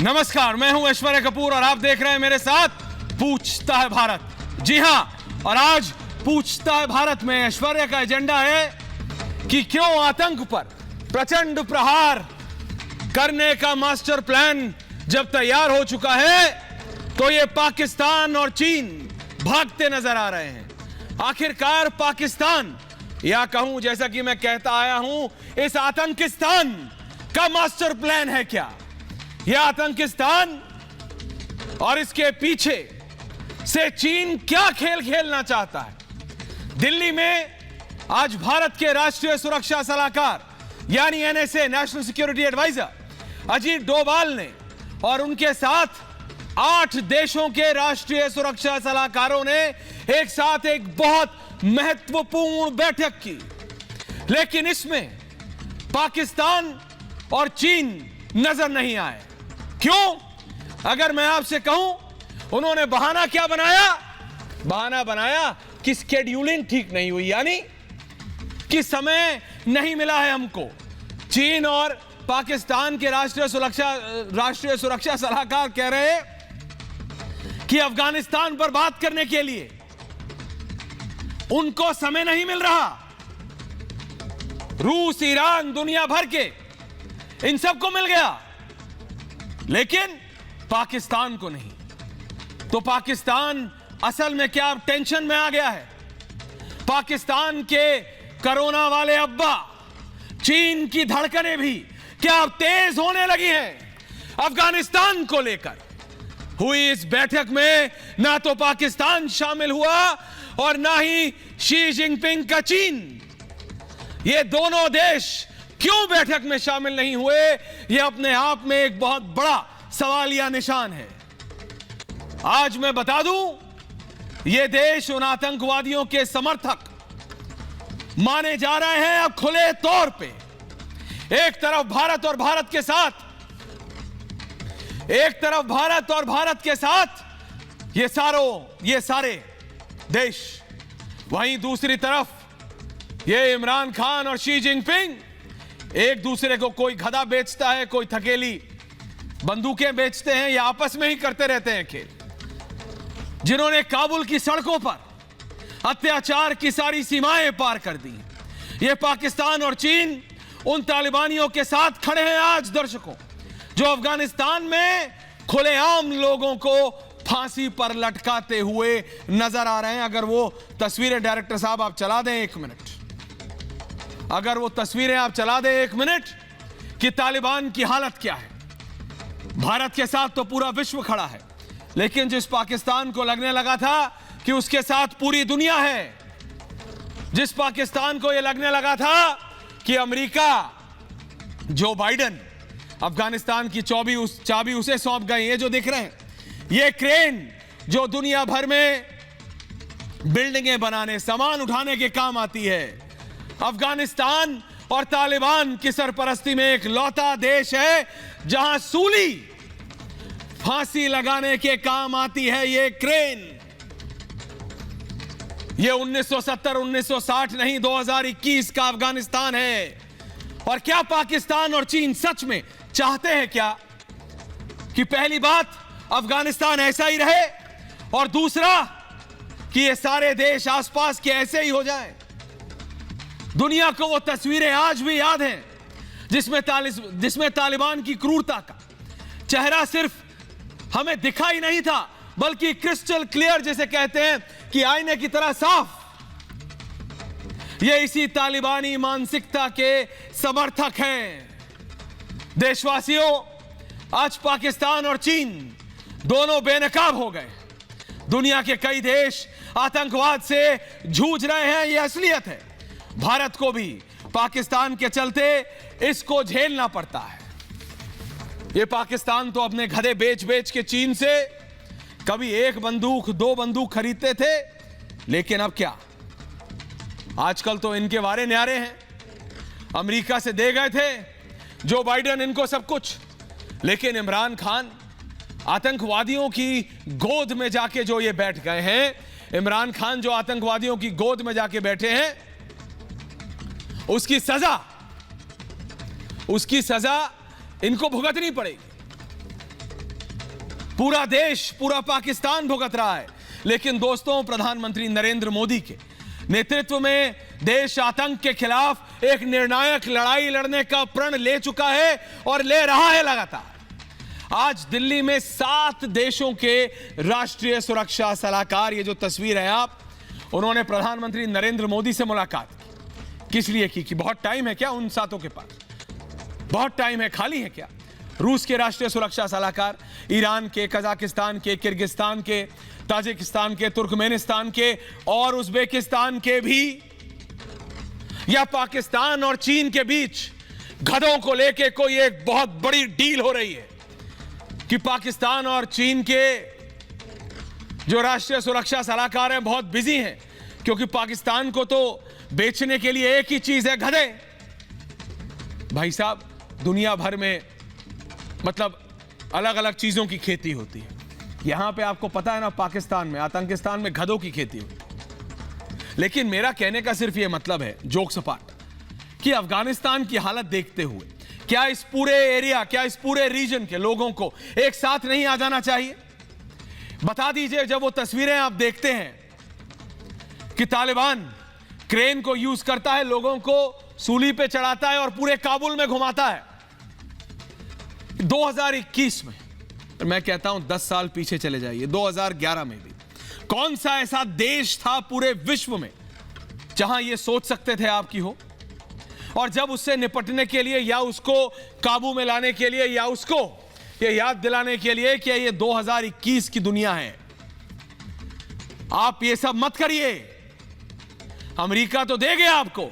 नमस्कार, मैं हूं ऐश्वर्या कपूर और आप देख रहे हैं मेरे साथ पूछता है भारत। जी हां, और आज पूछता है भारत में ऐश्वर्या का एजेंडा है कि क्यों आतंक पर प्रचंड प्रहार करने का मास्टर प्लान जब तैयार हो चुका है तो ये पाकिस्तान और चीन भागते नजर आ रहे हैं। आखिरकार पाकिस्तान, या कहूं जैसा कि मैं कहता आया हूं, इस आतंकिस्तान का मास्टर प्लान है क्या? यह आतंकिस्तान और इसके पीछे से चीन क्या खेल खेलना चाहता है? दिल्ली में आज भारत के राष्ट्रीय सुरक्षा सलाहकार यानी NSA, national security adviser Ajit Doval ने और उनके साथ 8 देशों के राष्ट्रीय सुरक्षा सलाहकारों ने एक साथ एक बहुत महत्वपूर्ण बैठक की, लेकिन इसमें पाकिस्तान और चीन नजर नहीं आए। क्यों? अगर मैं आपसे कहूं, उन्होंने बहाना क्या बनाया? बहाना बनाया कि स्केड्यूलिंग ठीक नहीं हुई, यानी कि समय नहीं मिला है हमको। चीन और पाकिस्तान के राष्ट्रीय सुरक्षा सलाहकार कह रहे हैं कि अफगानिस्तान पर बात करने के लिए उनको समय नहीं मिल रहा। रूस, ईरान, दुनिया भर के इन सबको मिल गया, लेकिन पाकिस्तान को नहीं। तो पाकिस्तान असल में क्या टेंशन में आ गया है? पाकिस्तान के कोरोना वाले अब्बा, चीन की धड़कनें भी क्या तेज होने लगी हैं अफगानिस्तान को लेकर? हुई इस बैठक में ना तो पाकिस्तान शामिल हुआ और ना ही शी जिनपिंग का चीन। ये दोनों देश क्यों बैठक में शामिल नहीं हुए, यह अपने आप में एक बहुत बड़ा सवालिया निशान है। आज मैं बता दूं, ये देश उन आतंकवादियों के समर्थक माने जा रहे हैं अब खुले तौर पे। एक तरफ भारत और भारत के साथ ये सारे देश, वहीं दूसरी तरफ ये इमरान खान और शी जिनपिंग एक दूसरे को कोई गधा बेचता है, कोई थकेली बंदूकें बेचते हैं, या आपस में ही करते रहते हैं खेल। जिन्होंने काबुल की सड़कों पर अत्याचार की सारी सीमाएं पार कर दी। ये पाकिस्तान और चीन उन तालिबानियों के साथ खड़े हैं आज, दर्शकों, जो अफगानिस्तान में खुलेआम लोगों को फांसी पर लटकाते हुए नजर आ रहे हैं। अगर वो तस्वीरें डायरेक्टर साहब आप चला दें 1 मिनट, अगर वो तस्वीरें आप चला दें 1 मिनट कि तालिबान की हालत क्या है। भारत के साथ तो पूरा विश्व खड़ा है, लेकिन जिस पाकिस्तान को लगने लगा था कि उसके साथ पूरी दुनिया है, जिस पाकिस्तान को यह लगने लगा था कि अमेरिका, जो बाइडेन अफगानिस्तान की चाबी उसे सौंप गए। ये जो दिख रहे हैं, ये क्रेन जो दुनिया भर में बिल्डिंगें बनाने, सामान उठाने के काम आती है, अफगानिस्तान और तालिबान की सरपरस्ती में एक लौता देश है जहां सूली फांसी लगाने के काम आती है ये क्रेन। ये 1970, 1960 नहीं, 2021 का अफगानिस्तान है। और क्या पाकिस्तान और चीन सच में चाहते हैं क्या कि पहली बात अफगानिस्तान ऐसा ही रहे, और दूसरा कि ये सारे देश आसपास के ऐसे ही हो जाएं? दुनिया को वो तस्वीरें आज भी याद हैं जिसमें तालिबान की क्रूरता का चेहरा सिर्फ हमें दिखा ही नहीं था, बल्कि क्रिस्टल क्लियर, जिसे कहते हैं कि आईने की तरह साफ। ये इसी तालिबानी मानसिकता के समर्थक हैं। देशवासियों, आज पाकिस्तान और चीन दोनों बेनकाब हो गए। दुनिया के कई देश आतंकवाद से जूझ रहे हैं, यह असलियत है। भारत को भी पाकिस्तान के चलते इसको झेलना पड़ता है। ये पाकिस्तान तो अपने गधे बेच बेच के चीन से कभी 1 बंदूक 2 बंदूक खरीदते थे, लेकिन अब क्या? आजकल तो इनके वारे न्यारे हैं। अमेरिका से दे गए थे जो बाइडेन इनको सब कुछ, लेकिन इमरान खान आतंकवादियों की गोद में जाके जो ये बैठ गए हैं, इमरान खान जो आतंकवादियों की गोद में जाके बैठे हैं, उसकी सजा इनको भुगतनी पड़ेगी। पूरा देश, पूरा पाकिस्तान भुगत रहा है। लेकिन दोस्तों, प्रधानमंत्री नरेंद्र मोदी के नेतृत्व में देश आतंक के खिलाफ एक निर्णायक लड़ाई लड़ने का प्रण ले चुका है और ले रहा है लगातार। आज दिल्ली में 7 देशों के राष्ट्रीय सुरक्षा सलाहकार, ये जो तस्वीर है आप, उन्होंने प्रधानमंत्री नरेंद्र मोदी से मुलाकात की। किस लिए की? कि बहुत टाइम है क्या उन 7 के पास? बहुत टाइम है, खाली है क्या? रूस के राष्ट्रीय सुरक्षा सलाहकार, ईरान के, कजाकिस्तान के, किर्गिस्तान के, ताजिकिस्तान के, तुर्कमेनिस्तान के और उज्बेकिस्तान के भी, या पाकिस्तान और चीन के बीच गधों को लेके कोई एक बहुत बड़ी डील हो रही है कि पाकिस्तान और चीन के जो राष्ट्रीय सुरक्षा सलाहकार हैं बहुत बिजी हैं, क्योंकि पाकिस्तान को तो बेचने के लिए एक ही चीज है, गधे। भाई साहब, दुनिया भर में मतलब अलग अलग चीजों की खेती होती है। यहां पे आपको पता है ना, पाकिस्तान में, आतंकिस्तान में गधों की खेती होती है। लेकिन मेरा कहने का सिर्फ यह मतलब है, जोक सपाट, कि अफगानिस्तान की हालत देखते हुए क्या इस पूरे एरिया, क्या इस पूरे रीजन के लोगों को एक साथ नहीं आ जाना चाहिए? बता दीजिए, जब वो तस्वीरें आप देखते हैं कि तालिबान क्रेन को यूज करता है, लोगों को सूली पे चढ़ाता है और पूरे काबुल में घुमाता है। 2021 में, मैं कहता हूं 10 साल पीछे चले जाइए, 2011 में भी कौन सा ऐसा देश था पूरे विश्व में जहां यह सोच सकते थे आपकी हो? और जब उससे निपटने के लिए या उसको काबू में लाने के लिए या उसको ये याद दिलाने के लिए कि ये 2021 की दुनिया है, आप ये सब मत करिए। अमेरिका तो दे गया आपको,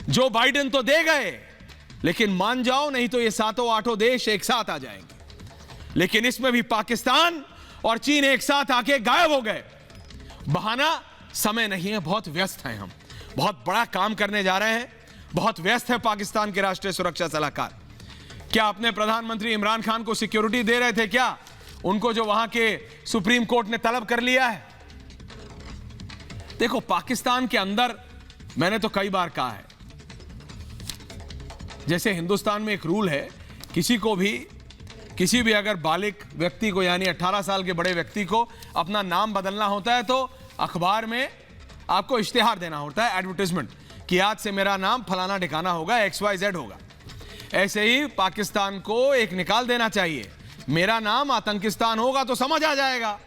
जो बाइडेन तो दे गए, लेकिन मान जाओ, नहीं तो ये 7-8 देश एक साथ आ जाएंगे। लेकिन इसमें भी पाकिस्तान और चीन एक साथ आके गायब हो गए। बहाना समय नहीं है, बहुत व्यस्त हैं हम, बहुत बड़ा काम करने जा रहे हैं, बहुत व्यस्त है पाकिस्तान के राष्ट्रीय सुरक्षा सलाहकार। क्या अपने प्रधानमंत्री इमरान खान को सिक्योरिटी दे रहे थे क्या? उनको जो वहां के सुप्रीम कोर्ट ने तलब कर लिया है। देखो, पाकिस्तान के अंदर मैंने तो कई बार कहा है, जैसे हिंदुस्तान में एक रूल है, किसी भी अगर बालिग व्यक्ति को, यानी 18 साल के बड़े व्यक्ति को अपना नाम बदलना होता है तो अखबार में आपको इश्तिहार देना होता है, एडवर्टाइजमेंट, कि आज से मेरा नाम फलाना ठिकाना होगा, XYZ होगा। ऐसे ही पाकिस्तान को एक निकाल देना चाहिए, मेरा नाम आतंकिस्तान होगा तो समझ आ जाएगा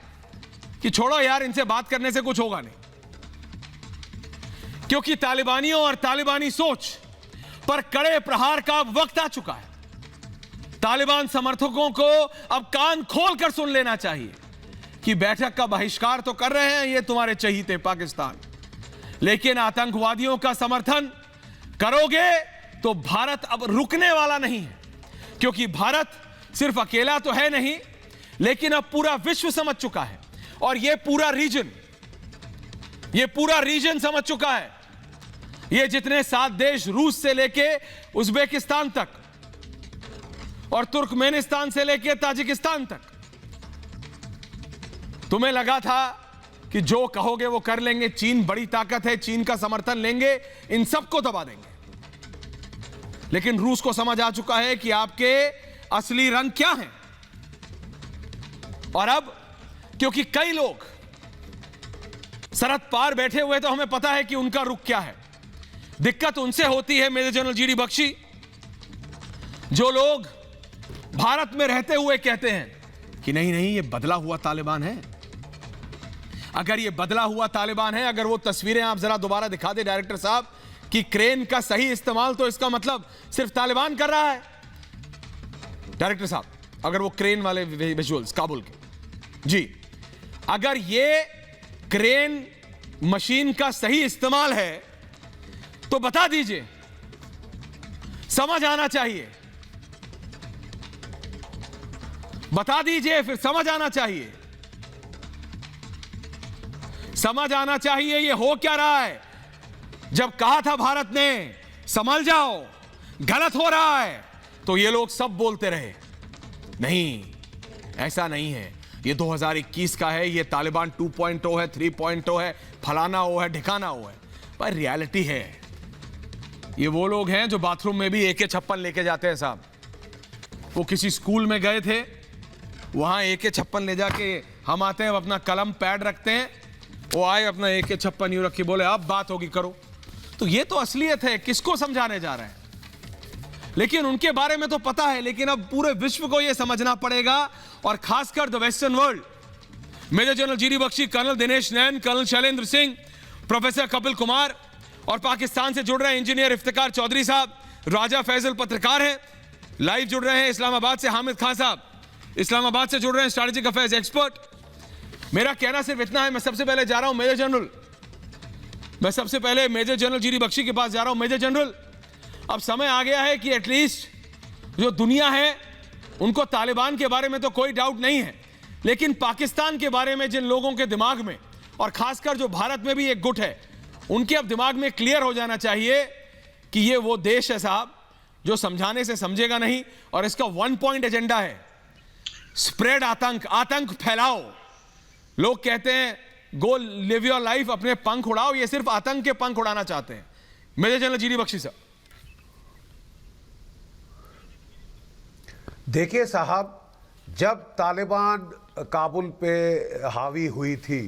कि छोड़ो यार, इनसे बात करने से कुछ होगा नहीं। क्योंकि तालिबानियों और तालिबानी सोच पर कड़े प्रहार का अब वक्त आ चुका है। तालिबान समर्थकों को अब कान खोल कर सुन लेना चाहिए कि बैठक का बहिष्कार तो कर रहे हैं ये तुम्हारे चहीते पाकिस्तान, लेकिन आतंकवादियों का समर्थन करोगे तो भारत अब रुकने वाला नहीं है। क्योंकि भारत सिर्फ अकेला तो है नहीं, लेकिन अब पूरा विश्व समझ चुका है, और ये पूरा रीजन समझ चुका है। ये जितने 7 देश, रूस से लेके उज्बेकिस्तान तक और तुर्कमेनिस्तान से लेके ताजिकिस्तान तक, तुम्हें लगा था कि जो कहोगे वो कर लेंगे, चीन बड़ी ताकत है, चीन का समर्थन लेंगे, इन सबको दबा देंगे। लेकिन रूस को समझ आ चुका है कि आपके असली रंग क्या हैं। और अब क्योंकि कई लोग सरहद पार बैठे हुए, तो हमें पता है कि उनका रुख क्या है। दिक्कत उनसे होती है, मेजर जनरल GD बख्शी, जो लोग भारत में रहते हुए कहते हैं कि नहीं नहीं, ये बदला हुआ तालिबान है। अगर ये बदला हुआ तालिबान है, अगर वो तस्वीरें आप जरा दोबारा दिखा दे डायरेक्टर साहब, कि क्रेन का सही इस्तेमाल, तो इसका मतलब सिर्फ तालिबान कर रहा है। डायरेक्टर साहब, अगर वो क्रेन वाले विजुअल्स काबुल के, जी, अगर ये क्रेन मशीन का सही इस्तेमाल है तो बता दीजिए, समझ आना चाहिए, बता दीजिए, फिर समझ आना चाहिए, समझ आना चाहिए ये हो क्या रहा है। जब कहा था भारत ने संभल जाओ, गलत हो रहा है, तो ये लोग सब बोलते रहे नहीं, ऐसा नहीं है, ये 2021 का है, ये तालिबान 2.0 है, 3.0 है, फलाना हो है, ढिकाना हो है। पर रियलिटी है, ये वो लोग हैं जो बाथरूम में भी AK-56 लेके जाते हैं साहब। वो किसी स्कूल में गए थे वहां AK-56 ले जाके हम आते हैं, अपना कलम पैड रखते हैं, वो आए अपना AK-56 यूं रखी, बोले अब बात होगी करो। तो ये तो असलियत है, किसको समझाने जा रहे हैं? लेकिन उनके बारे में तो पता है, लेकिन अब पूरे विश्व को यह समझना पड़ेगा, और खासकर the western world. Major general GD Bakshi, colonel Dinesh Nain, colonel Shailendra Singh, professor Kapil Kumar, और पाकिस्तान से जुड़ रहे हैं इंजीनियर इफ्तिकार चौधरी साहब, राजा फैजल पत्रकार हैं, लाइव जुड़ रहे हैं इस्लामाबाद से हामिद खान साहब, इस्लामाबाद से जुड़ रहे हैं स्ट्रैटेजिक अफेयर्स एक्सपर्ट। मेरा कहना सिर्फ इतना है, मैं सबसे पहले जा रहा हूं मेजर जनरल GD बख्शी के पास जा रहा हूं। मेजर जनरल, अब समय आ गया है कि एटलीस्ट जो दुनिया है उनको तालिबान के बारे में तो कोई डाउट नहीं है, लेकिन पाकिस्तान के बारे में जिन लोगों के दिमाग में, और खासकर जो भारत में भी एक गुट है, उनके अब दिमाग में क्लियर हो जाना चाहिए कि ये वो देश है साहब जो समझाने से समझेगा नहीं, और इसका 1 पॉइंट एजेंडा है, स्प्रेड आतंक फैलाओ। लोग कहते हैं गो लिव योर लाइफ, अपने पंख उड़ाओ, ये सिर्फ आतंक के पंख उड़ाना चाहते हैं। मेजर जनरल GD बख्शी साहब। देखिए साहब, जब तालिबान काबुल पे हावी हुई थी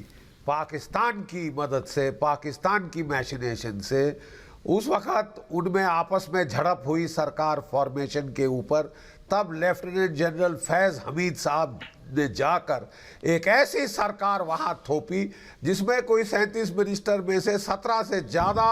पाकिस्तान की मदद से, पाकिस्तान की मैशिनेशन से, उस वक़्त उनमें आपस में झड़प हुई सरकार फॉर्मेशन के ऊपर। तब लेफ्टिनेंट जनरल फैज़ हमीद साहब ने जाकर एक ऐसी सरकार वहाँ थोपी जिसमें कोई 37 मिनिस्टर में से 17 से ज़्यादा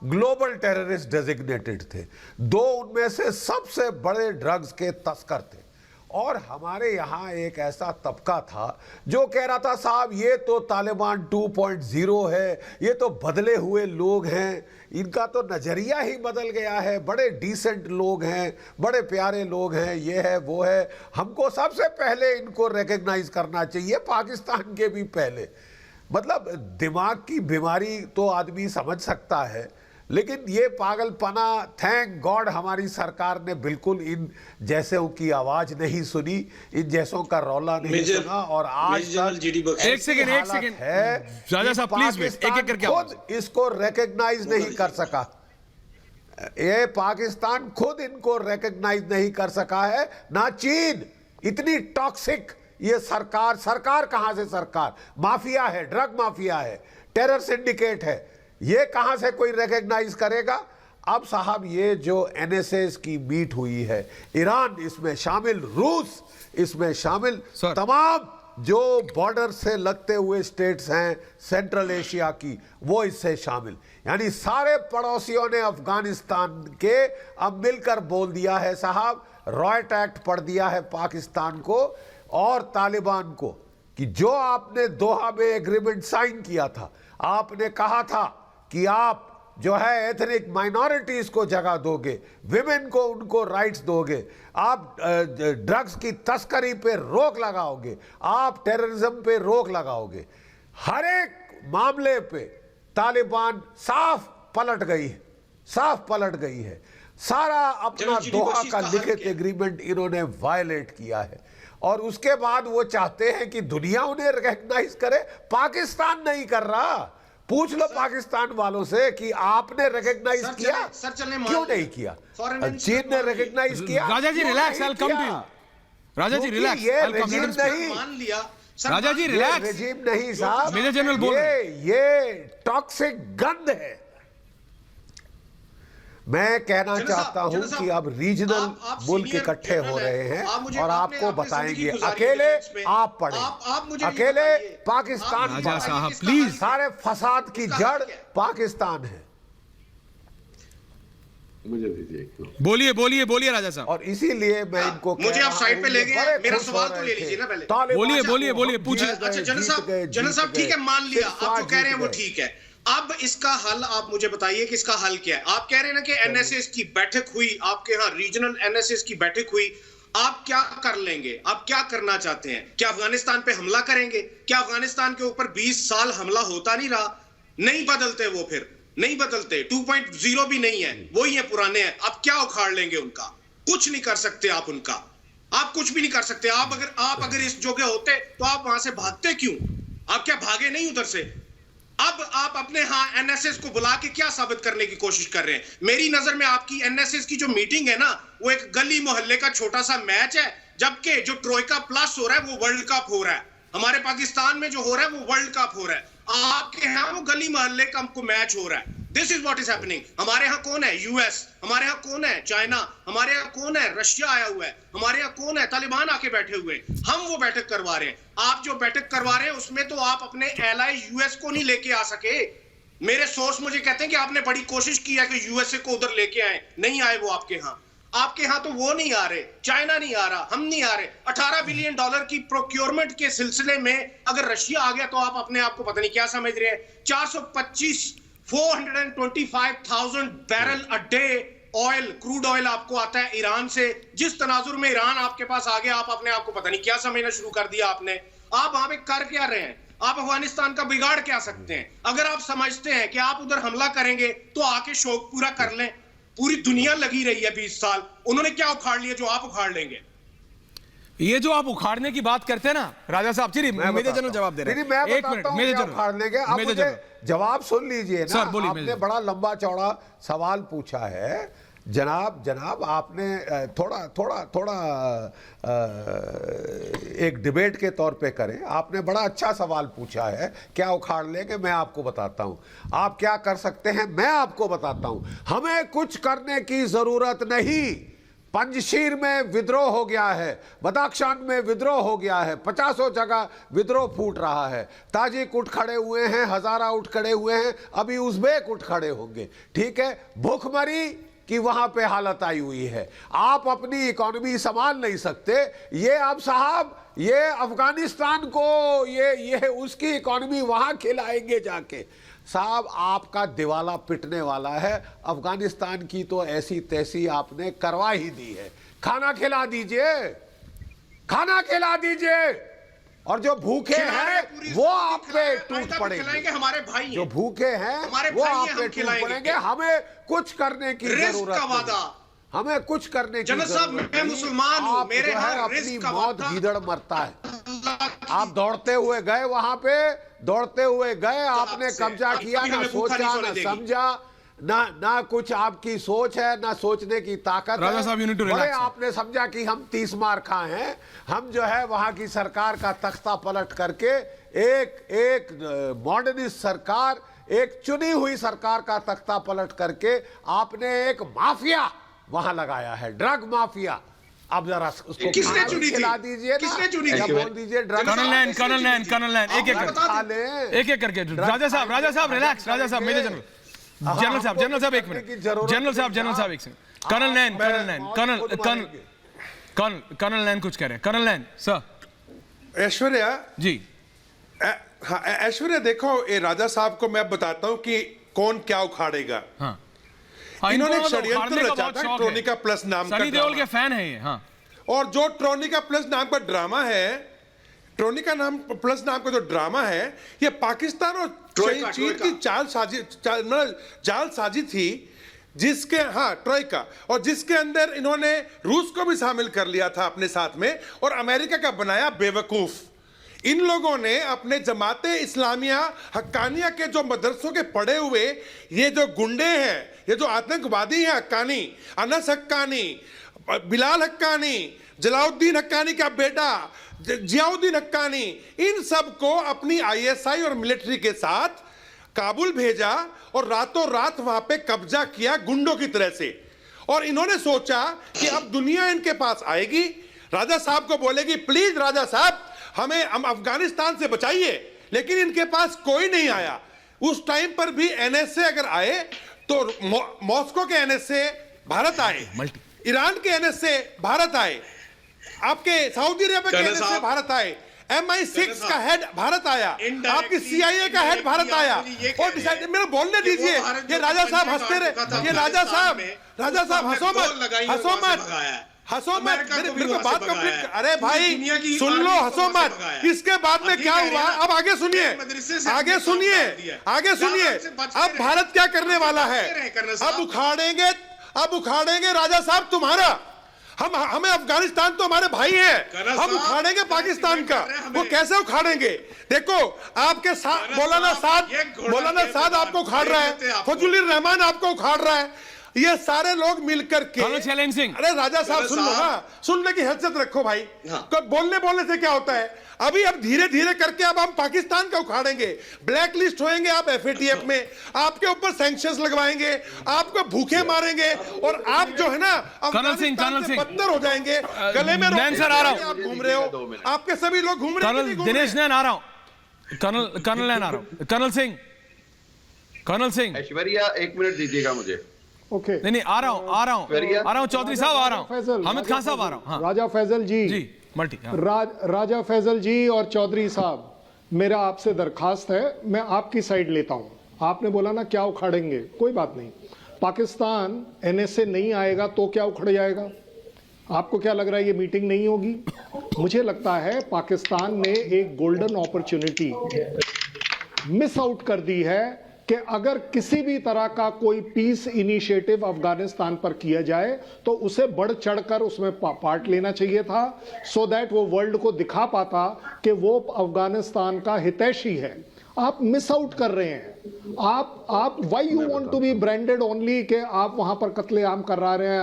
ग्लोबल टेररिस्ट डेजिग्नेटेड थे। 2 उनमें से सबसे बड़े ड्रग्स के तस्कर थे। और हमारे यहाँ एक ऐसा तबका था जो कह रहा था साहब ये तो तालिबान 2.0 है, ये तो बदले हुए लोग हैं, इनका तो नज़रिया ही बदल गया है, बड़े डिसेंट लोग हैं, बड़े प्यारे लोग हैं, ये है वो है, हमको सबसे पहले इनको रिकग्नाइज करना चाहिए, पाकिस्तान के भी पहले। मतलब दिमाग की बीमारी तो आदमी समझ सकता है, लेकिन ये पागलपना, थैंक गॉड हमारी सरकार ने बिल्कुल इन जैसों की आवाज नहीं सुनी, इन जैसों का रौला नहीं सुना। और आज एक सेकंड है राजा साहब प्लीज, एक-एक करके खुद इसको रिकग्नाइज नहीं कर सका, ये पाकिस्तान खुद इनको रिकग्नाइज नहीं कर सका है, ना चीन। इतनी टॉक्सिक ये सरकार कहां से सरकार, माफिया है, ड्रग माफिया है, टेरर सिंडिकेट है, ये कहां से कोई रिकग्नाइज करेगा। अब साहब ये जो NSAs की मीट हुई है, ईरान इसमें शामिल, रूस इसमें शामिल, तमाम जो बॉर्डर से लगते हुए स्टेट्स हैं सेंट्रल एशिया की, वो इससे शामिल, यानी सारे पड़ोसियों ने अफगानिस्तान के अब मिलकर बोल दिया है साहब, रॉयट एक्ट पढ़ दिया है पाकिस्तान को और तालिबान को कि जो आपने दोहा में एग्रीमेंट साइन किया था, आपने कहा था कि आप जो है एथनिक माइनॉरिटीज को जगह दोगे, विमेन को उनको राइट्स दोगे, आप ड्रग्स की तस्करी पे रोक लगाओगे, आप टेररिज्म पे रोक लगाओगे। हर एक मामले पे तालिबान साफ पलट गई है। सारा अपना दोहा का लिखित एग्रीमेंट इन्होंने वायलेट किया है, और उसके बाद वो चाहते हैं कि दुनिया उन्हें रिकॉग्नाइज करे। पाकिस्तान नहीं कर रहा। पूछ लो पाकिस्तान वालों से कि आपने रिकॉग्नाइज किया, क्यों नहीं किया? चीन ने रिकॉग्नाइज किया। Raja ji relax, I will come to you. Raja ji relax, ये रेजिम नहीं, राजा जी रिलैक्स, रेजिम नहीं साहब, मेजर जनरल बोल ये टॉक्सिक गंद है। मैं कहना चाहता हूं कि अब रीजनल मुल्क इकट्ठे हो रहे हैं और आपको बताएंगे, अकेले आप पढ़े, अकेले पाकिस्तान साहब प्लीज, सारे फसाद की जड़ पाकिस्तान है। मुझे भी देखो, बोलिए राजा साहब। और इसीलिए मैं इनको मुझे आप साइड पे ले गए, मेरा सवाल तो ले लीजिए ना पहले। बोलिए पूछिए। अच्छा जनरल साहब ठीक है, मान लिया आप जो कह रहे हैं वो ठीक है। अब इसका हल आप मुझे बताइए कि इसका हल क्या है। आप कह रहे हैं ना कि NSAs की बैठक हुई, आपके यहाँ रीजनल NSAs की बैठक हुई, आप क्या कर लेंगे, आप क्या करना चाहते हैं? क्या अफगानिस्तान पे हमला करेंगे? क्या अफगानिस्तान के ऊपर 20 साल हमला होता नहीं रहा? नहीं बदलते वो, फिर नहीं बदलते, 2.0 भी नहीं है, वही है, पुराने हैं। आप क्या उखाड़ लेंगे उनका? कुछ नहीं कर सकते आप उनका, आप कुछ भी नहीं कर सकते। आप अगर इस जगह होते तो आप वहां से भागते क्यों? आप क्या भागे नहीं उधर से? अब आप अपने यहाँ NSAs को बुला के क्या साबित करने की कोशिश कर रहे हैं? मेरी नजर में आपकी NSAs की जो मीटिंग है ना, वो एक गली मोहल्ले का छोटा सा मैच है जबकि जो ट्रोइका प्लस हो रहा है वो वर्ल्ड कप हो रहा है। हमारे पाकिस्तान में जो हो रहा है वो वर्ल्ड कप हो रहा है, आपके यहाँ वो गली मोहल्ले का हमको मैच हो रहा है। This is what is happening. हमारे यहाँ कौन है? यूएस। हमारे यहाँ कौन है? चाइना। हमारे यहाँ कौन है? रशिया आया हुआ है। हमारे यहाँ कौन है? तालिबान आके बैठे हुए हैं। हम वो बैठक करवा रहे हैं। आप जो बैठक करवा रहे हैं उसमें तो आप अपने एलाई यूएस को नहीं लेके आ सके। मेरे सोर्स मुझे कहते हैं कि आपने बड़ी कोशिश की है कि यूएसए को उधर लेके आए, नहीं आए वो आपके यहाँ। आपके यहाँ तो वो नहीं आ रहे, चाइना नहीं आ रहा, हम नहीं आ रहे। $18 बिलियन की प्रोक्योरमेंट के सिलसिले में अगर रशिया आ गया तो आप अपने आप को पता नहीं क्या समझ रहे हैं। 425,000 barrel a day oil, crude oil आपको आता है ईरान से। जिस तनाजुर में ईरान आपके पास आ गया, आप अपने आप को पता नहीं क्या समझना शुरू कर दिया आपने। आप वहां पे कर क्या रहे हैं? आप अफगानिस्तान का बिगाड़ क्या सकते हैं? अगर आप समझते हैं कि आप उधर हमला करेंगे तो आके शौक पूरा कर लें। पूरी दुनिया लगी रही है 20 साल, उन्होंने क्या उखाड़ लिया जो आप उखाड़ लेंगे? ये जो आप उखाड़ने की बात करते हैं ना राजा साहब, चलिए मेजर जनरल जवाब दे रहे हैं। एक मिनट मेजर जनरल उखाड़ लेंगे। आप मुझे जवाब सुन लीजिए ना। आपने बड़ा लंबा चौड़ा सवाल पूछा है जनाब आपने थोड़ा एक डिबेट के तौर पे करें। आपने बड़ा अच्छा सवाल पूछा है, क्या उखाड़ लेंगे? मैं आपको बताता हूं आप क्या कर सकते हैं, मैं आपको बताता हूं। हमें कुछ करने की जरूरत नहीं। पंजशीर में विद्रोह हो गया है, बदाख्शान में विद्रोह हो गया है, 50 जगह विद्रोह फूट रहा है। ताजिक उठ खड़े हुए हैं, हजारा उठ खड़े हुए हैं, अभी उज़्बेक उठ खड़े होंगे। ठीक है, भूखमरी कि वहां पे हालत आई हुई है। आप अपनी इकोनॉमी संभाल नहीं सकते। ये अब साहब ये अफगानिस्तान को ये उसकी इकोनॉमी वहां खिलाएंगे जाके। साहब आपका दिवाला पिटने वाला है। अफगानिस्तान की तो ऐसी तैसी आपने करवा ही दी है। खाना खिला दीजिए, खाना खिला दीजिए। और जो भूखे हैं वो आप पे टूट पड़ेंगे। हमारे भाई जो भूखे हैं वो आप पे टूट पड़ेंगे। हमें कुछ करने की जरूरत नहीं, हमें कुछ करने की जरूरत नहीं। मैं मुसलमान हूं, मेरे अपनी मौत गीदड़ मरता है। आप दौड़ते हुए गए वहां पे, दौड़ते हुए गए, आपने कब्जा किया, ना सोचा ना समझा, ना कुछ आपकी सोच है, ना सोचने की ताकत है। आपने समझा कि हम 30 मार खाए हैं। हम जो है वहां की सरकार का तख्ता पलट करके एक मॉडर्निस्ट सरकार, एक चुनी हुई सरकार का तख्ता पलट करके आपने एक माफिया वहां लगाया है, ड्रग माफिया। अब जरा उसको किसने चुनी खिला दीजिए, किसने चुनी थी? बोल दीजिए कर्नल लैंड एक एक करके। राजा साहब रिलैक्स। राजा साहब मेजर जनरल साहब एक मिनट। जनरल साहब एक सेकंड। कर्नल लैंड कुछ कह रहे हैं। कर्नल लैंड सर। ऐश्वर्या जी। हाँ ऐश्वर्या, देखो ये राजा साहब को मैं बताता हूं कि कौन क्या उखाड़ेगा। हाँ, इन्होंने एक षड्यंत्र रचा था ट्रोनिका प्लस नाम का। सनी देओल के फैन है ये। हाँ, और जो ट्रोनिका प्लस नाम का ड्रामा है, ट्रोनिका नाम प्लस नाम का जो ड्रामा है, ये पाकिस्तान और चीन की जाल साजी थी, जिसके ट्रोइका, और जिसके अंदर इन्होंने रूस को भी शामिल कर लिया था अपने साथ में, और अमेरिका का बनाया बेवकूफ। इन लोगों ने अपने जमाते इस्लामिया हक्कानिया के जो मदरसों के पढ़े हुए ये जो गुंडे हैं, ये जो आतंकवादी हैं, हक्कानी, अनस हक्कानी, बिलाल हक्कानी, जलाउद्दीन हक्कानी का बेटा जियाउद्दीन हक्कानी, इन सब को अपनी आईएसआई और मिलिट्री के साथ काबुल भेजा और रातों रात वहां पे कब्जा किया गुंडों की तरह से। और इन्होंने सोचा कि अब दुनिया इनके पास आएगी, राजा साहब को बोलेगी प्लीज राजा साहब हम अफगानिस्तान से बचाइए, लेकिन इनके पास कोई नहीं आया। उस टाइम पर भी एनएसए अगर आए तो मॉस्को के एनएसए भारत आए, ईरान के एनएसए भारत आए, आपके सऊदी अरेबिया के एनएसए भारत आए, MI6 का हेड भारत आया, आपकी CIA का हेड भारत आया। और मेरे बोलने दीजिए। ये राजा साहब हंसते रहे। ये राजा साहब हंसो मत मेरे को बात कंप्लीट। अरे भाई सुन लो, हंसो मत। इसके बाद में क्या हुआ अब आगे सुनिए, आगे सुनिए। अब भारत क्या करने वाला है? अब उखाड़ेंगे राजा साहब तुम्हारा। हमें अफगानिस्तान तो हमारे भाई हैं, हम उखाड़ेंगे पाकिस्तान का। वो कैसे उखाड़ेंगे? देखो आपके साथ मौलाना साद आपको उखाड़ रहा है, फजलुर रहमान आपको उखाड़ रहा है। ये सारे लोग मिलकर के कर्नल शैलेंद्र सिंह। अरे राजा साहब सुन लो ना, सुनने की हैसियत रखो भाई। तो बोलने से क्या होता है, अभी अब धीरे धीरे करके अब हम पाकिस्तान का उखाड़ेंगे, ब्लैक लिस्ट होएंगे आप एफएटीएफ में, आपके ऊपर सैंक्शंस लगवाएंगे, आपको भूखे मारेंगे और आप जो है ना कर्नल सिंह बदतर हो जाएंगे। गले में नैन सर आ रहा हूं, आप घूम रहे हो, आपके सभी लोग घूम रहे हैं। कर्नल दिनेश नैन आ रहा हूं, कर्नल नैन आ रहा हूं, कर्नल सिंह ऐश्वर्या 1 मिनट दीजिएगा मुझे। ओके, नहीं आ रहा हूं चौधरी साहब आ रहा हूं, हामिद खान साहब आ रहा हूं। हाँ राजा फैजल जी मल्टी राजा फैजल जी और चौधरी साहब, मेरा आपसे दरखास्त है, मैं आपकी साइड लेता हूं। आपने बोला ना क्या उखाड़ेंगे, कोई बात नहीं, पाकिस्तान एनएसए नहीं आएगा तो क्या उखड़ जाएगा? आपको क्या लग रहा है ये मीटिंग नहीं होगी? मुझे लगता है पाकिस्तान ने एक गोल्डन अपॉर्चुनिटी मिस आउट कर दी है कि अगर किसी भी तरह का कोई पीस इनिशिएटिव अफगानिस्तान पर किया जाए तो उसे बढ़ चढ़कर उसमें पार्ट लेना चाहिए था, सो दैट वो वर्ल्ड को दिखा पाता कि वो अफगानिस्तान का हितैषी है। आप मिस आउट कर रहे हैं। आप why you want to be branded only कि आप वहां पर कत्लेआम करवा रहे हैं,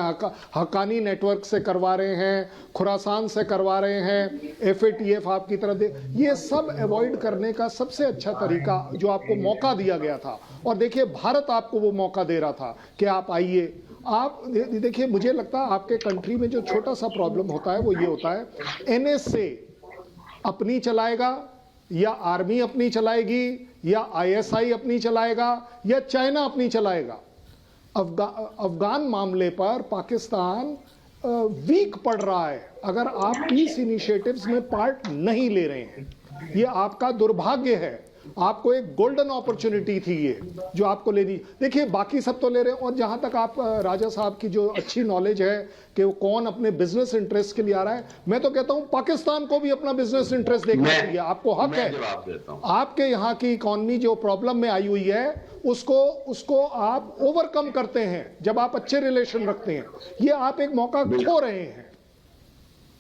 हक्कानी नेटवर्क से करवा रहे हैं, खुरासान से करवा रहे हैं, एफएटीएफ आपकी तरफ दे, ये सब अवॉइड करने का सबसे अच्छा तरीका जो आपको मौका दिया गया था, और देखिए भारत आपको वो मौका दे रहा था कि आप आइए। आप देखिए, मुझे लगता है आपके कंट्री में जो छोटा सा प्रॉब्लम होता है वो ये होता है, एनएसए अपनी चलाएगा या आर्मी अपनी चलाएगी या आईएसआई अपनी चलाएगा या चाइना अपनी चलाएगा। अफगान मामले पर पाकिस्तान वीक पड़ रहा है अगर आप पीस इनिशिएटिव्स में पार्ट नहीं ले रहे हैं। ये आपका दुर्भाग्य है, आपको एक गोल्डन अपॉर्चुनिटी थी ये जो आपको लेनी। देखिए बाकी सब तो ले रहे हैं, और जहां तक आप राजा साहब की जो अच्छी नॉलेज है कि वो कौन अपने बिजनेस इंटरेस्ट के लिए आ रहा है, मैं तो कहता हूं पाकिस्तान को भी अपना बिजनेस इंटरेस्ट देखना चाहिए। आपको हक है, आपके यहाँ की इकोनॉमी जो प्रॉब्लम में आई हुई है उसको आप ओवरकम करते हैं जब आप अच्छे रिलेशन रखते हैं। ये आप एक मौका खो रहे हैं।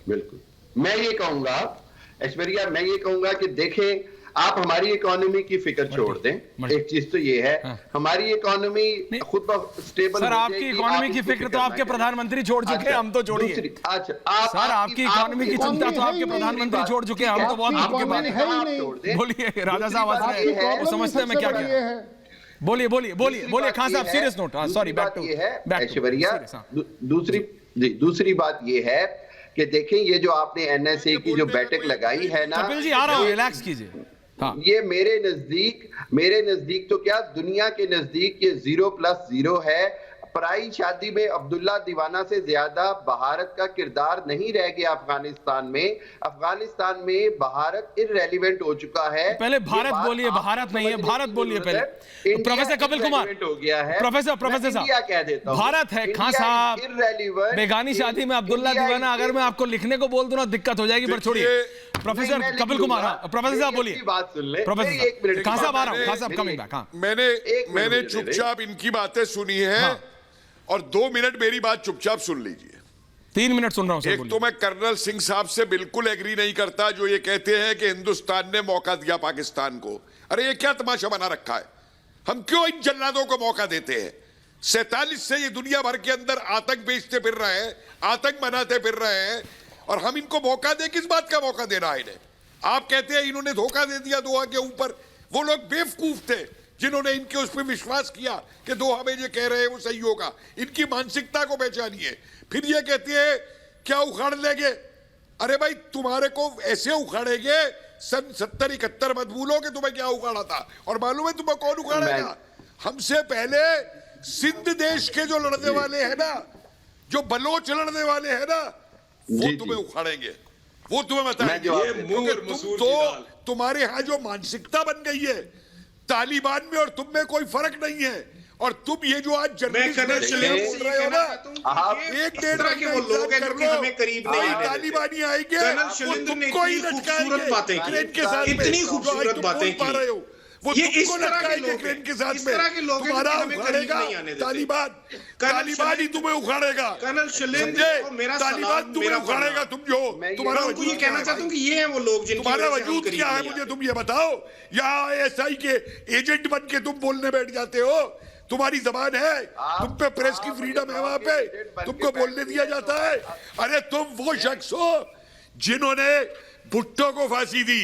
बिल्कुल, मैं ये कहूंगा ऐश्वर्या, मैं ये कहूंगा कि देखें, आप हमारी इकोनॉमी की फिक्र छोड़ दें। एक चीज तो ये है, हमारी इकोनॉमी खुद स्टेबल। सर आपकी इकोनॉमी की फिक्र तो आपके प्रधानमंत्री छोड़ चुके हैं, हम तो छोड़िए। सर आपकी इकोनॉमी की चिंता तो आपके प्रधानमंत्री छोड़ चुके हैं, हम तो बहुत दूर की बात है। बोलिए राजा साहब, वो समझते हैं मैं क्या कह रहा हूं। बोलिए खान साहब, serious note. Sorry, back to Aishwarya. दूसरी बात ये है कि देखें, ये जो आपने एनएसए की जो बैठक लगाई है ना, कपिल जी आ रहा हूं, रिलैक्स कीजिए। हाँ। ये मेरे नजदीक तो क्या, दुनिया के नजदीक ये 0+0 है। पराई शादी में अब्दुल्ला दीवाना से ज्यादा भारत का किरदार नहीं रह गया अफगानिस्तान में भारत इररेलेवेंट हो चुका है। पहले भारत बोलिए, भारत नहीं है, भारत बोलिए पहले। प्रोफेसर कपिल कुमार हो गया है, प्रोफेसर साहब कह देता हूं, भारत है। खान साहब, बेगानी शादी में अब्दुल्ला दीवाना अगर मैं आपको लिखने को बोल दूं ना दिक्कत हो जाएगी, पर छोड़िए। प्रोफेसर कपिल कुमार, प्रोफेसर साहब बोलिए। बात सुन ले, प्रोफेसर खान साहब आ रहा हूं, खान साहब कमिंग बैक। मैंने चुपचाप इनकी बातें सुनी है और 2 मिनट मेरी बात चुपचाप सुन लीजिए। 3 मिनट सुन रहा हूं। एक तो मैं कर्नल सिंह साहब से बिल्कुल एग्री नहीं करता जो ये कहते हैं कि हिंदुस्तान ने मौका दिया पाकिस्तान को। अरे ये क्या तमाशा बना रखा है, हम क्यों इन जल्लादों को मौका देते हैं? 47 से ये दुनिया भर के अंदर आतंक बेचते फिर रहे हैं, आतंक बनाते फिर रहे हैं, और हम इनको मौका दे, किस बात का मौका देना है इन्हें? आप कहते हैं इन्होंने धोखा दे दिया दोहा के ऊपर। वो लोग बेवकूफ थे जिन्होंने इनके उस पर विश्वास किया कि दोहा में जो कह रहे हैं वो सही होगा। इनकी मानसिकता को पहचानिए। फिर ये कहते हैं क्या उखाड़ लेंगे? अरे भाई, तुम्हारे को ऐसे उखाड़ेंगे, सन 70-71 मत भूलो कि तुम्हें क्या उखाड़ा था। और मालूम है तुम्हें कौन उखाड़ेगा? हमसे पहले सिंध देश के जो लड़ने वाले हैं ना, जो बलोच लड़ने वाले हैं ना, वो तुम्हें उखाड़ेंगे, वो तुम्हें बताएंगे। तुम्हारे यहां जो मानसिकता बन गई है तालिबान में और तुम में कोई फर्क नहीं है। और तुम ये जो आज जर्नलिस्ट बोल रहे हो ना, एक डेढ़ के वो लोग हैं जो कि हमें करीब नहीं आने देते। तालिबानी आएंगे, कर्नल शैलेंद्र ने कोई इतनी खूबसूरत बातें की, इतनी खूबसूरत बातें की। वो ये इस तुमको तरह के लटकाएंगे लोग क्रेन के साथ इस में। तरह के लोग तुम्हारा हमें करीब नहीं आने देते। तालिबान ही तुम्हें उखाड़ेगा। कर्नल शैलेंद्र और मेरा तालिबान तुम्हें उखाड़ेगा। तुम जो तुम्हारा मैं ये कहना चाहता हूं कि ये हैं वो लोग जिनकी तुम्हारा वजह से हम वजूद करीब क्या है नहीं मुझे आते। तुम ये बताओ। या एसआई के एजेंट बन के तुम बोलने बैठ जाते हो? तुम्हारी जबान है? तुम पे प्रेस की फ्रीडम है वहां पे? तुमको बोलने दिया जाता है? अरे तुम वो शख्स हो जिन्होंने भुट्टो को फांसी दी,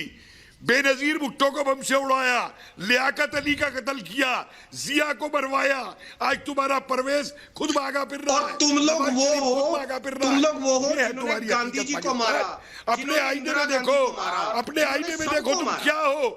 बेनजीर भुट्टो को बम से उड़ाया, लियाकत अली का कत्ल किया, जिया को मरवाया। आज तुम्हारा परवेज खुद भागा फिर रहा और है। तुम लोग वो हो, तुम लोग वो हो ये है जिन्होंने तुम्हारी गांधी जी को मारा। अपने आईने में देखो, अपने आईने में देखो तुम क्या हो।